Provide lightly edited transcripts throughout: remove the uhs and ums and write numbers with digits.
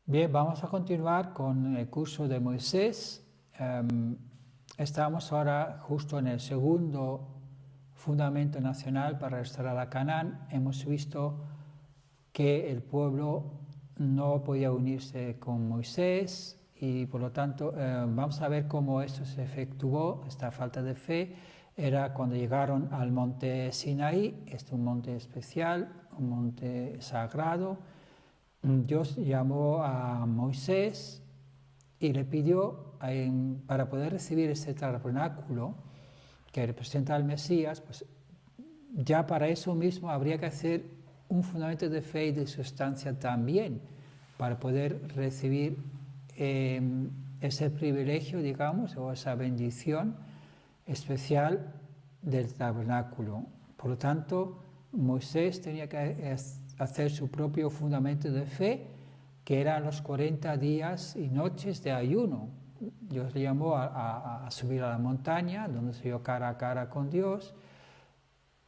Bien, vamos a continuar con el curso de Moisés. Estamos ahora justo en el segundo fundamento nacional para restaurar a Canaán. Hemos visto que el pueblo no podía unirse con Moisés y por lo tanto vamos a ver cómo esto se efectuó, esta falta de fe. Era cuando llegaron al monte Sinaí, es un monte especial, un monte sagrado. Dios llamó a Moisés y le pidió para poder recibir ese tabernáculo que representa al Mesías, pues ya para eso mismo habría que hacer un fundamento de fe y de sustancia también, para poder recibir ese privilegio, digamos, o esa bendición especial del tabernáculo. Por lo tanto, Moisés tenía que hacer su propio fundamento de fe, que eran los 40 días y noches de ayuno. Dios le llamó a subir a la montaña, donde se vio cara a cara con Dios,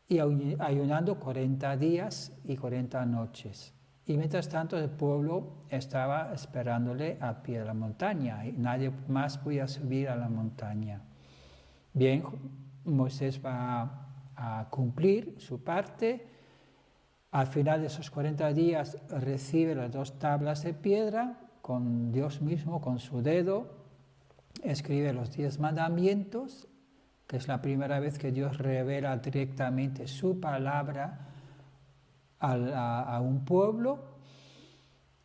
y ayunando 40 días y 40 noches. Y mientras tanto el pueblo estaba esperándole al pie de la montaña y nadie más podía subir a la montaña. Bien, Moisés va a cumplir su parte. Al final de esos 40 días recibe las 2 tablas de piedra, con Dios mismo, con su dedo, escribe los 10 mandamientos, que es la primera vez que Dios revela directamente su palabra a un pueblo.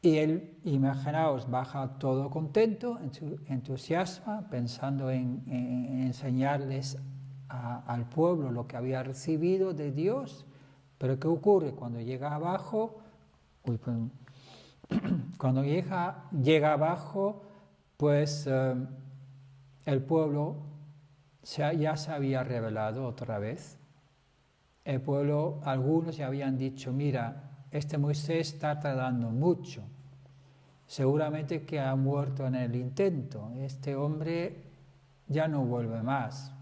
Y él, imaginaos, baja todo contento, entusiasma, pensando en enseñarles al pueblo lo que había recibido de Dios. Pero ¿qué ocurre? Cuando llega abajo, cuando llega abajo, pues el pueblo ya se había revelado otra vez. El pueblo, algunos ya habían dicho, mira, este Moisés está tardando mucho, seguramente que ha muerto en el intento, este hombre ya no vuelve más.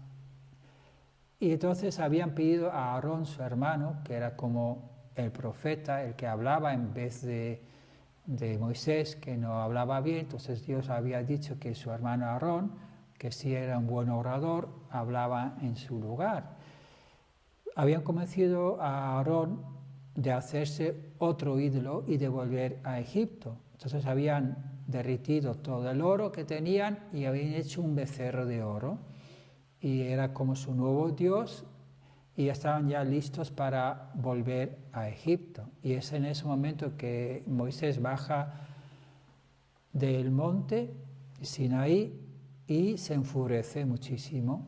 Y entonces habían pedido a Aarón, su hermano, que era como el profeta, el que hablaba en vez de Moisés, que no hablaba bien. Entonces Dios había dicho que su hermano Aarón, que sí era un buen orador, hablaba en su lugar. Habían convencido a Aarón de hacerse otro ídolo y de volver a Egipto. Entonces habían derretido todo el oro que tenían y habían hecho un becerro de oro. Y era como su nuevo Dios, y estaban ya listos para volver a Egipto. Y es en ese momento que Moisés baja del monte Sinaí y se enfurece muchísimo.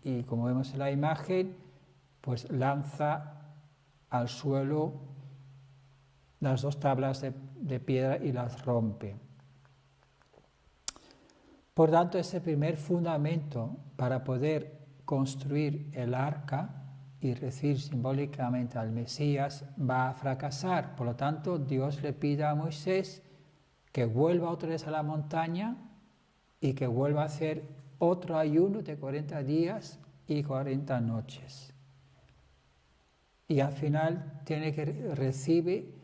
Y como vemos en la imagen, pues lanza al suelo las 2 tablas de piedra y las rompe. Por tanto, ese primer fundamento para poder construir el arca y recibir simbólicamente al Mesías va a fracasar. Por lo tanto, Dios le pide a Moisés que vuelva otra vez a la montaña y que vuelva a hacer otro ayuno de 40 días y 40 noches. Y al final recibe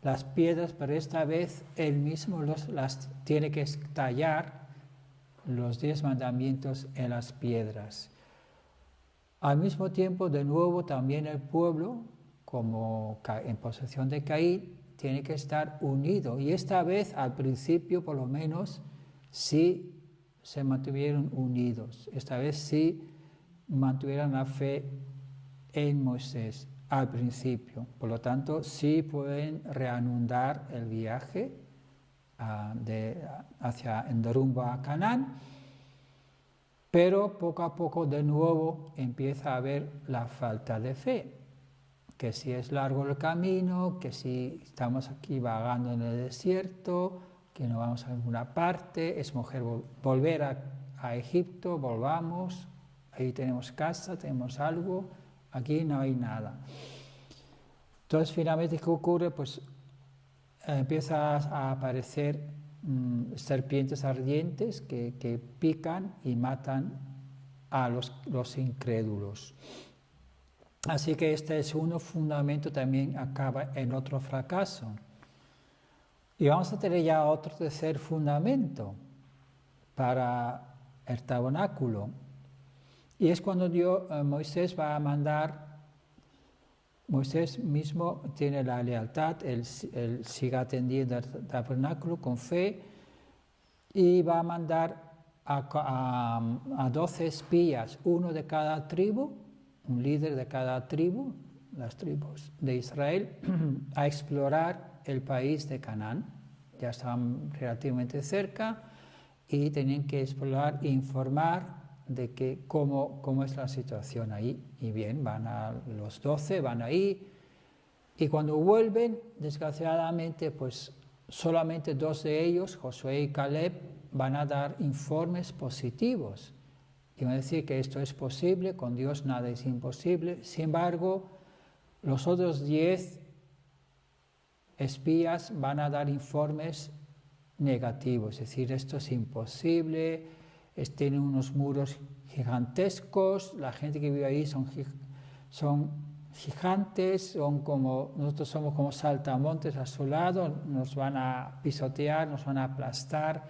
las piedras, pero esta vez él mismo las tiene que tallar, los 10 mandamientos en las piedras. Al mismo tiempo, de nuevo, también el pueblo, como en posesión de Caín, tiene que estar unido. Y esta vez, al principio, por lo menos, sí se mantuvieron unidos. Esta vez sí mantuvieron la fe en Moisés al principio. Por lo tanto, sí pueden reanudar el viaje de rumbo a Canaán, pero poco a poco de nuevo empieza a haber la falta de fe, que si es largo el camino, que si estamos aquí vagando en el desierto, que no vamos a ninguna parte, es mejor volver a Egipto, volvamos, ahí tenemos casa, tenemos algo, aquí no hay nada. Entonces finalmente, ¿qué ocurre? Pues empiezan a aparecer serpientes ardientes que pican y matan a los incrédulos. Así que este segundo fundamento también acaba en otro fracaso. Y vamos a tener ya otro tercer fundamento para el tabernáculo. Y es cuando Moisés va a mandar, Moisés mismo tiene la lealtad, él sigue atendiendo al tabernáculo con fe y va a mandar a 12 espías, uno de cada tribu, un líder de cada tribu, las tribus de Israel, a explorar el país de Canaán. Ya estaban relativamente cerca y tenían que explorar e informar de cómo es la situación ahí. Y bien, los 12 van ahí y cuando vuelven, desgraciadamente, pues solamente 2 de ellos, Josué y Caleb, van a dar informes positivos. Y van a decir que esto es posible, con Dios nada es imposible. Sin embargo, los otros 10 espías van a dar informes negativos, es decir, esto es imposible, tienen unos muros gigantescos, la gente que vive ahí son gigantes, nosotros somos como saltamontes a su lado, nos van a pisotear, nos van a aplastar,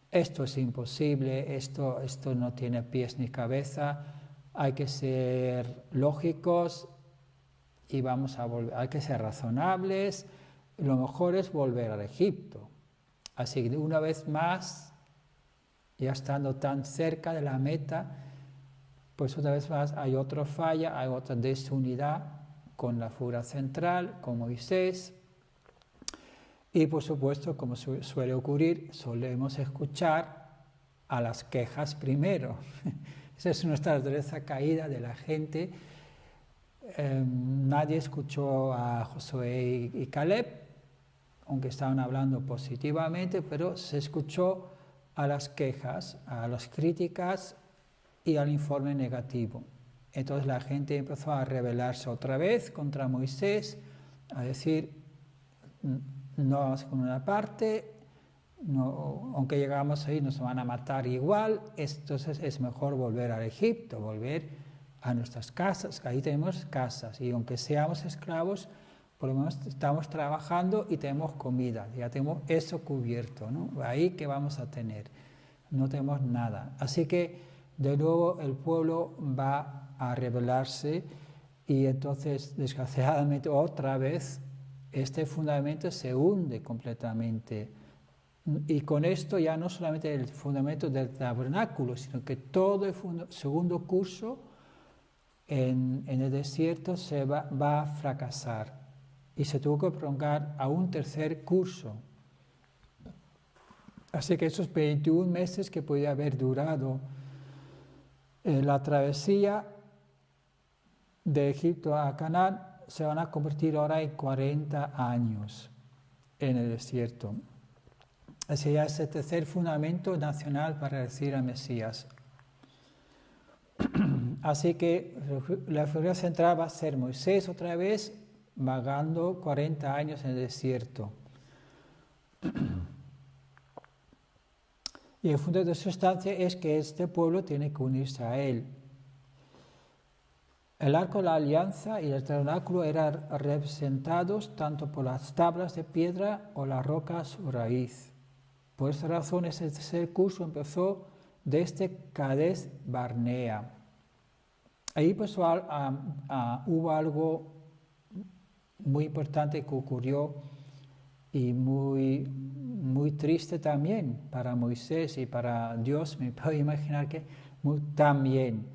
esto es imposible, esto no tiene pies ni cabeza, hay que ser lógicos y hay que ser razonables, lo mejor es volver a Egipto. Así que una vez más, ya estando tan cerca de la meta, pues otra vez más hay otra falla, hay otra desunidad con la figura central, con Moisés. Y por supuesto, como suele ocurrir, solemos escuchar a las quejas primero. Esa es nuestra naturaleza caída de la gente. Nadie escuchó a Josué y Caleb, aunque estaban hablando positivamente, pero se escuchó a las quejas, a las críticas y al informe negativo. Entonces la gente empezó a rebelarse otra vez contra Moisés, a decir, no vamos con una parte, aunque llegamos ahí nos van a matar igual, entonces es mejor volver a Egipto, volver a nuestras casas, que ahí tenemos casas, y aunque seamos esclavos, por lo menos estamos trabajando y tenemos comida, ya tenemos eso cubierto, ¿no? Ahí que vamos a tener, no tenemos nada. Así que de nuevo el pueblo va a rebelarse y entonces desgraciadamente otra vez este fundamento se hunde completamente. Y con esto ya no solamente el fundamento del tabernáculo, sino que todo el segundo curso en el desierto va a fracasar. Y se tuvo que prolongar a un tercer curso. Así que esos 21 meses que podía haber durado la travesía de Egipto a Canaán se van a convertir ahora en 40 años en el desierto. Ese ya es el tercer fundamento nacional para recibir al Mesías. Así que la figura central va a ser Moisés otra vez, vagando 40 años en el desierto. Y el fondo de su estancia es que este pueblo tiene que unirse a él. El arco de la alianza y el tabernáculo eran representados tanto por las tablas de piedra o la roca a su raíz. Por esta razón, ese tercer curso empezó desde Cades Barnea. Ahí pues, hubo algo muy importante que ocurrió y muy triste también para Moisés y para Dios, me puedo imaginar que también.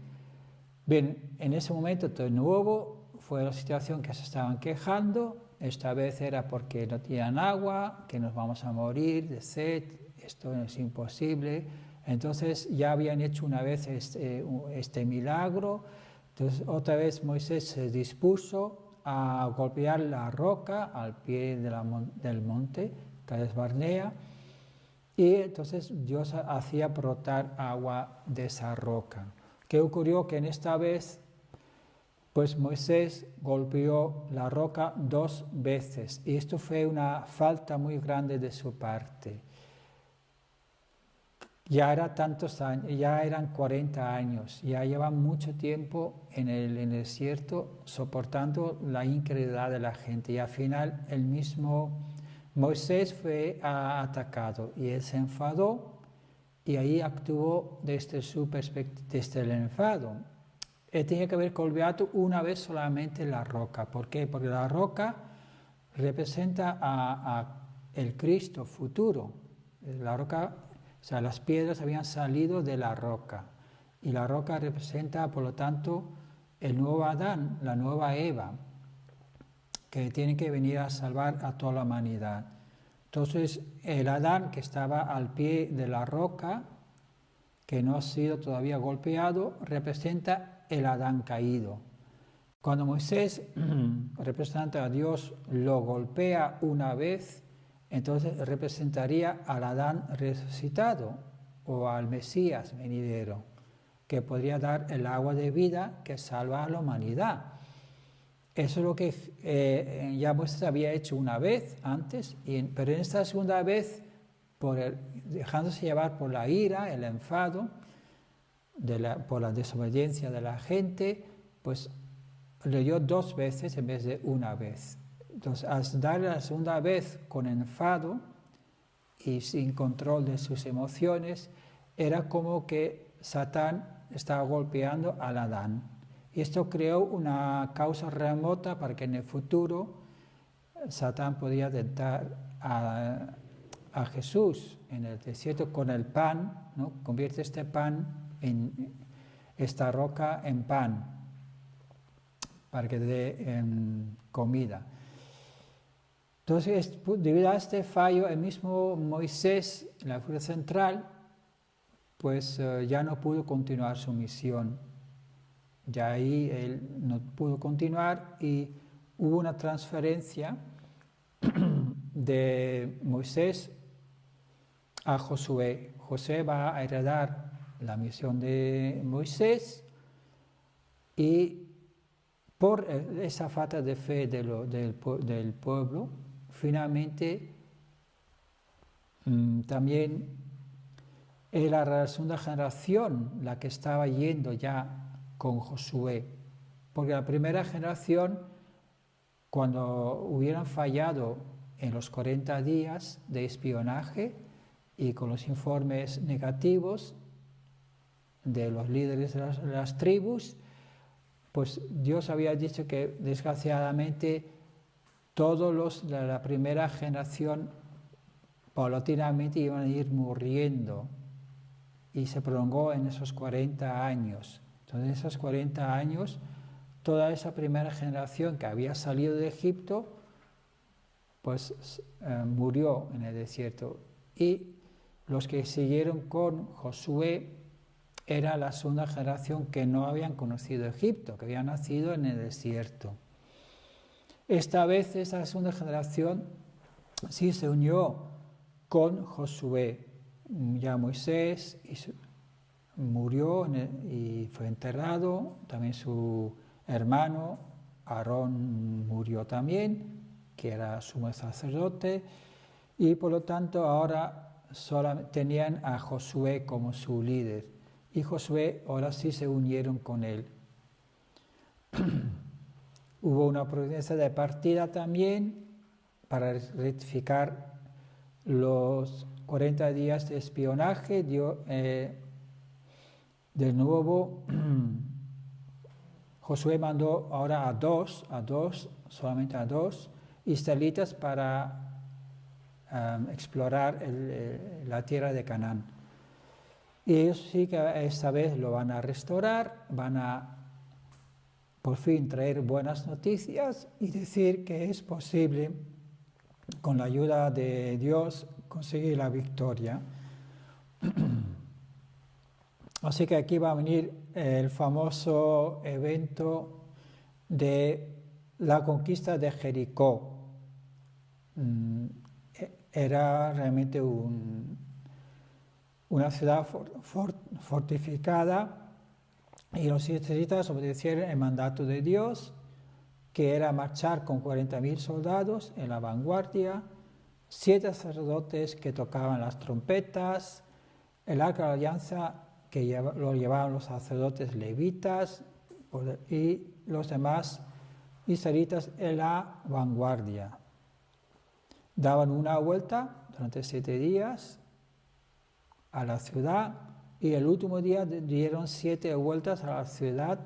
Bien, en ese momento de nuevo fue la situación que se estaban quejando, esta vez era porque no tenían agua, que nos vamos a morir de sed, esto es imposible. Entonces ya habían hecho una vez este milagro, entonces otra vez Moisés se dispuso a golpear la roca al pie del monte, Cades Barnea, y entonces Dios hacía brotar agua de esa roca. ¿Qué ocurrió? Que en esta vez, pues Moisés golpeó la roca 2 veces, y esto fue una falta muy grande de su parte. Ya era tantos años, ya eran 40 años, ya llevan mucho tiempo en el desierto soportando la incredulidad de la gente, y al final el mismo Moisés fue atacado y él se enfadó y ahí actuó desde su perspectiva, desde el enfado. Él tenía que haber golpeado una vez solamente la roca. ¿Por qué? Porque la roca representa a el Cristo futuro. La roca, o sea, las piedras habían salido de la roca y la roca representa, por lo tanto, el nuevo Adán, la nueva Eva, que tiene que venir a salvar a toda la humanidad. Entonces, el Adán que estaba al pie de la roca, que no ha sido todavía golpeado, representa el Adán caído. Cuando Moisés, representante a Dios, lo golpea una vez, entonces representaría al Adán resucitado o al Mesías venidero, que podría dar el agua de vida que salva a la humanidad. Eso es lo que ya Moisés había hecho una vez antes, pero en esta segunda vez, dejándose llevar por la ira, el enfado, por la desobediencia de la gente, pues lo dio 2 veces en vez de una vez. Entonces, al darle la segunda vez con enfado y sin control de sus emociones, era como que Satán estaba golpeando al Adán. Y esto creó una causa remota para que en el futuro Satán podía tentar a Jesús en el desierto con el pan, ¿no? Convierte esta roca en pan para que dé comida. Entonces, debido a este fallo, el mismo Moisés, en la figura central, pues ya no pudo continuar su misión. Ya ahí él no pudo continuar y hubo una transferencia de Moisés a Josué. Josué va a heredar la misión de Moisés y por esa falta de fe del pueblo, finalmente también era la segunda generación la que estaba yendo ya con Josué, porque la primera generación, cuando hubieran fallado en los 40 días de espionaje y con los informes negativos de los líderes de las tribus, pues Dios había dicho que desgraciadamente todos los de la primera generación paulatinamente iban a ir muriendo y se prolongó en esos 40 años. Entonces, en esos 40 años, toda esa primera generación que había salido de Egipto, pues murió en el desierto. Y los que siguieron con Josué era la segunda generación que no habían conocido Egipto, que habían nacido en el desierto. Esta vez esa segunda generación sí se unió con Josué. Ya Moisés murió y fue enterrado, también su hermano Aarón murió también, que era sumo sacerdote, y por lo tanto ahora solamente tenían a Josué como su líder, y Josué ahora sí se unieron con él. Hubo una providencia de partida también para rectificar los 40 días de espionaje. De nuevo, Josué mandó ahora solamente a dos israelitas para explorar la tierra de Canaán. Y ellos sí que esta vez lo van a restaurar, van a por fin traer buenas noticias y decir que es posible, con la ayuda de Dios, conseguir la victoria. Así que aquí va a venir el famoso evento de la conquista de Jericó. Era realmente una ciudad fortificada y los israelitas obedecieron el mandato de Dios, que era marchar con 40.000 soldados en la vanguardia, 7 sacerdotes que tocaban las trompetas, el arca de la alianza que lo llevaban los sacerdotes levitas y los demás israelitas en la vanguardia. daban una vuelta durante 7 días a la ciudad y el último día dieron 7 vueltas a la ciudad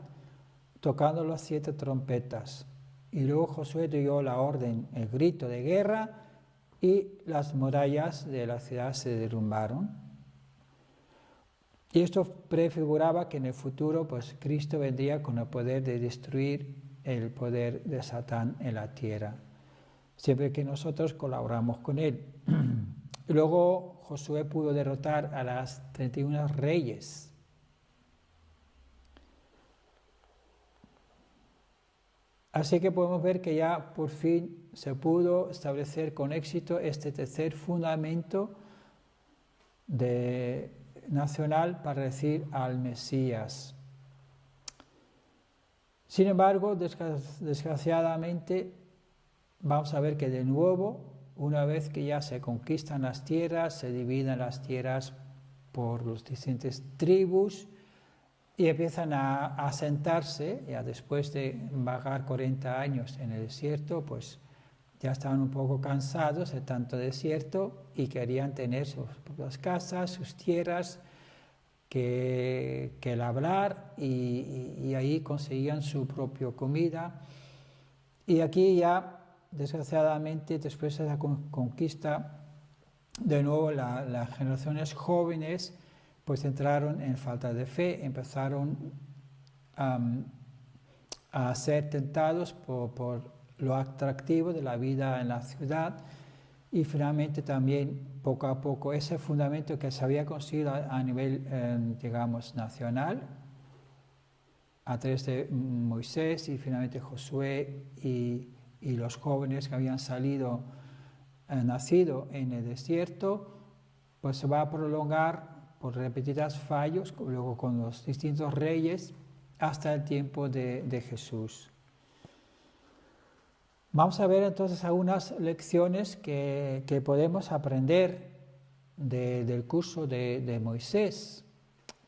tocando las 7 trompetas. Y luego Josué dio la orden, el grito de guerra, y las murallas de la ciudad se derrumbaron. Y esto prefiguraba que en el futuro pues, Cristo vendría con el poder de destruir el poder de Satán en la tierra, siempre que nosotros colaboramos con él. Luego Josué pudo derrotar a las 31 reyes. Así que podemos ver que ya por fin se pudo establecer con éxito este tercer fundamento nacional para decir al Mesías. Sin embargo, desgraciadamente, vamos a ver que de nuevo, una vez que ya se conquistan las tierras, se dividen las tierras por las distintas tribus y empiezan a asentarse, ya después de vagar 40 años en el desierto, pues ya estaban un poco cansados de tanto desierto y querían tener sus propias casas, sus tierras, que labrar y ahí conseguían su propia comida. Y aquí ya, desgraciadamente, después de esa conquista, de nuevo las generaciones jóvenes pues entraron en falta de fe, empezaron a ser tentados por lo atractivo de la vida en la ciudad y finalmente también poco a poco ese fundamento que se había conseguido a nivel, digamos, nacional, a través de Moisés y finalmente Josué y los jóvenes que habían nacido en el desierto, pues se va a prolongar por repetidos fallos, luego con los distintos reyes, hasta el tiempo de Jesús. Vamos a ver entonces algunas lecciones que podemos aprender del curso de Moisés,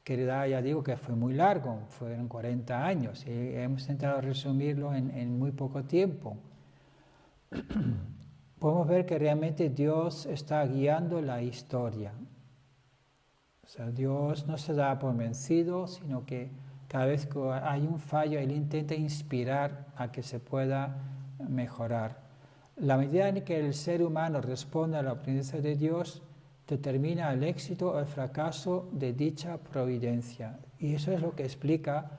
que ya digo que fue muy largo, fueron 40 años, y hemos intentado resumirlo en muy poco tiempo. Podemos ver que realmente Dios está guiando la historia. O sea, Dios no se da por vencido, sino que cada vez que hay un fallo, Él intenta inspirar a que se pueda mejorar. La medida en que el ser humano responde a la providencia de Dios determina el éxito o el fracaso de dicha providencia. Y eso es lo que explica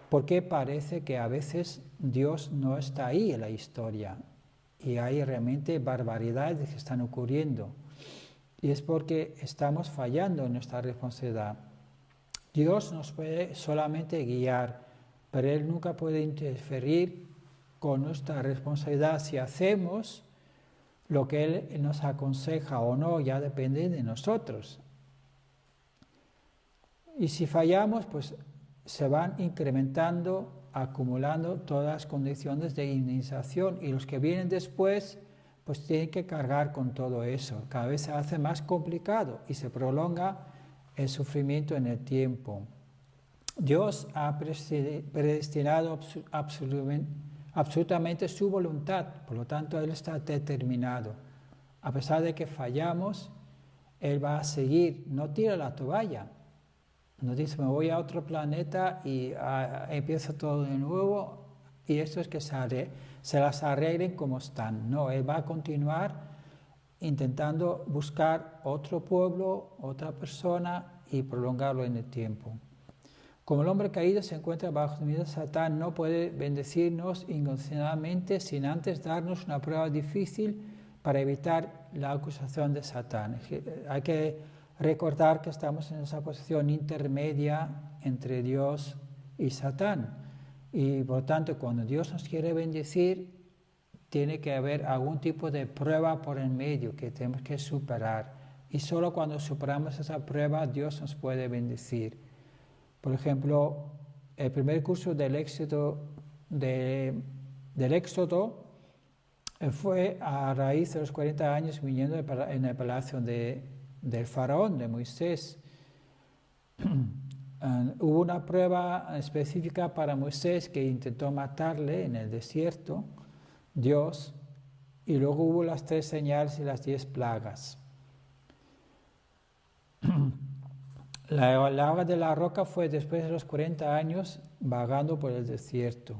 por qué parece que a veces Dios no está ahí en la historia y hay realmente barbaridades que están ocurriendo. Y es porque estamos fallando en nuestra responsabilidad. Dios nos puede solamente guiar, pero Él nunca puede interferir con nuestra responsabilidad. Si hacemos lo que Él nos aconseja o no, ya depende de nosotros. Y si fallamos, pues se van incrementando, acumulando todas las condiciones de indemnización y los que vienen después pues tienen que cargar con todo eso. Cada vez se hace más complicado y se prolonga el sufrimiento en el tiempo. Dios ha predestinado absolutamente su voluntad, por lo tanto Él está determinado. A pesar de que fallamos, Él va a seguir, no tira la toalla. No dice, me voy a otro planeta y empiezo todo de nuevo y esto es que se las arreglen como están. No, Él va a continuar intentando buscar otro pueblo, otra persona y prolongarlo en el tiempo. Como el hombre caído se encuentra bajo el dominio de Satán, no puede bendecirnos incondicionalmente sin antes darnos una prueba difícil para evitar la acusación de Satán. Hay que recordar que estamos en esa posición intermedia entre Dios y Satán. Y por lo tanto, cuando Dios nos quiere bendecir, tiene que haber algún tipo de prueba por en medio que tenemos que superar. Y solo cuando superamos esa prueba, Dios nos puede bendecir. Por ejemplo, el primer curso del Éxodo fue a raíz de los 40 años viniendo en el palacio del faraón, de Moisés. Hubo una prueba específica para Moisés que intentó matarle en el desierto. Dios y luego hubo las 3 señales y las 10 plagas. La llaga de la roca fue después de los 40 años vagando por el desierto.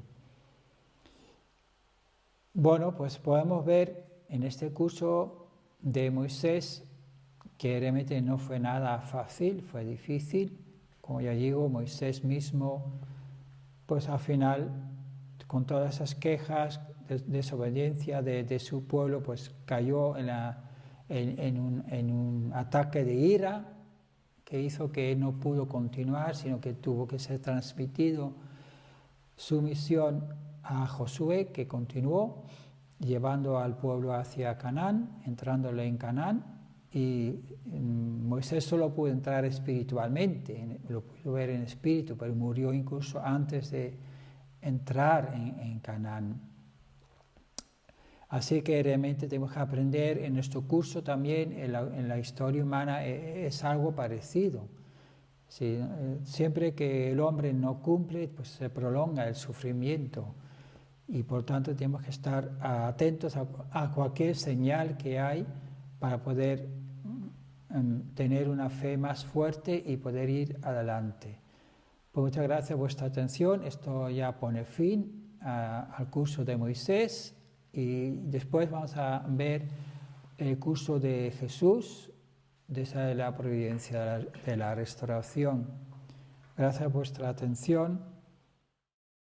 Bueno, pues podemos ver en este curso de Moisés que realmente no fue nada fácil, fue difícil. Como ya digo, Moisés mismo, pues al final, con todas esas quejas, desobediencia de su pueblo, pues cayó en un ataque de ira que hizo que no pudo continuar, sino que tuvo que ser transmitido su misión a Josué, que continuó llevando al pueblo hacia Canaán, entrándole en Canaán, y Moisés solo pudo entrar espiritualmente, lo pudo ver en espíritu, pero murió incluso antes de entrar en Canaán. Así que realmente tenemos que aprender en nuestro curso también, en la historia humana es algo parecido. Sí, siempre que el hombre no cumple, pues se prolonga el sufrimiento y por tanto tenemos que estar atentos a cualquier señal que hay para poder tener una fe más fuerte y poder ir adelante. Pues muchas gracias por vuestra atención. Esto ya pone fin al curso de Moisés y después vamos a ver el curso de Jesús, de la providencia de la restauración. Gracias por vuestra atención.